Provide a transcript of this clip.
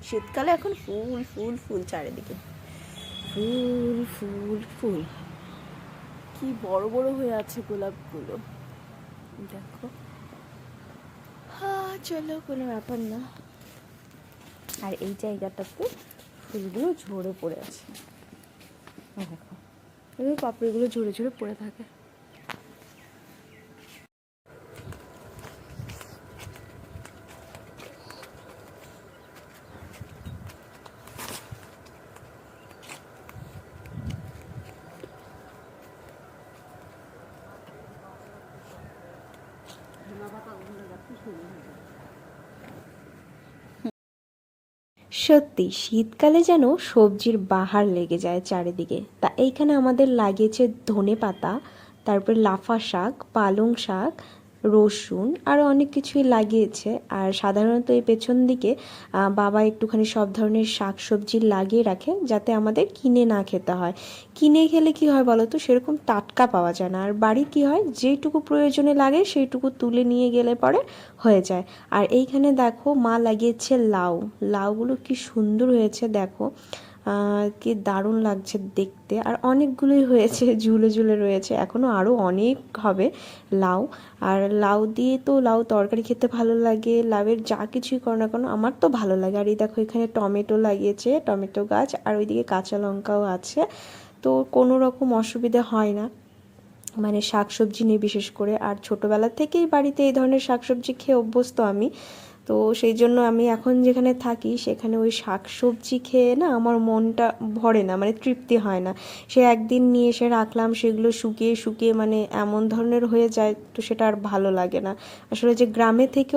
শীতকালে এখন ফুল ফুল ফুল চারিদিকে, ফুল ফুল ফুল। কি বড় বড় হয়ে আছে গোলাপগুলো, দেখো। হ্যাঁ চলো, কোনো ব্যাপার না। আর এই জায়গাটাতে ফুলগুলো ঝরে পড়ে আছে, দেখো এই পাপড়িগুলো ঝরে ঝরে পড়ে থাকে। সত্যি শীতকালে যেন সবজির বাহার লেগে যায় চারিদিকে। তা এইখানে আমাদের লাগিয়েছে ধনেপাতা, তারপরে লাফা শাক, পালং শাক, রসুন, আরও অনেক কিছুই লাগিয়েছে। আর সাধারণত এই পেছন দিকে বাবা একটুখানি সব ধরনের শাক সবজি লাগিয়ে রাখে, যাতে আমাদের কিনে না খেতে হয়। কিনে খেলে কি হয় বলো তো, সেরকম টাটকা পাওয়া যায় না। আর বাড়ি কি হয়, যেইটুকু প্রয়োজনে লাগে সেইটুকু তুলে নিয়ে গেলে পরে হয়ে যায়। আর এইখানে দেখো মা লাগিয়েছে লাউ। লাউগুলো কি সুন্দর হয়েছে দেখো, কি দারুণ লাগছে দেখতে। আর অনেকগুলোই হয়েছে, ঝুলে ঝুলে রয়েছে, এখনও আরও অনেক হবে লাউ। আর লাউ দিয়ে তো লাউ তরকারি খেতে ভালো লাগে, লাউয়ের যা কিছুই করো না কেন আমার তো ভালো লাগে। আর এই দেখো এখানে টমেটো লাগিয়েছে, টমেটো গাছ, আর ওইদিকে কাঁচা লঙ্কাও আছে। তো কোনো রকম অসুবিধা হয় না, মানে শাকসবজি নিয়ে বিশেষ করে। আর ছোটোবেলা থেকেই বাড়িতে এই ধরনের শাকসবজি খেয়ে অভ্যস্ত আমি। তো সেই জন্য আমি এখন যেখানে থাকি সেখানে ওই শাকসবজি খেয়ে না আমার মনটা ভরে না, মানে তৃপ্তি হয় না। সে একদিন নিয়ে এসে রাখলাম, সেগুলো শুকিয়ে শুকিয়ে মানে এমন ধরনের হয়ে যায়, তো সেটা আর ভালো লাগে না। আসলে যে গ্রামে থেকে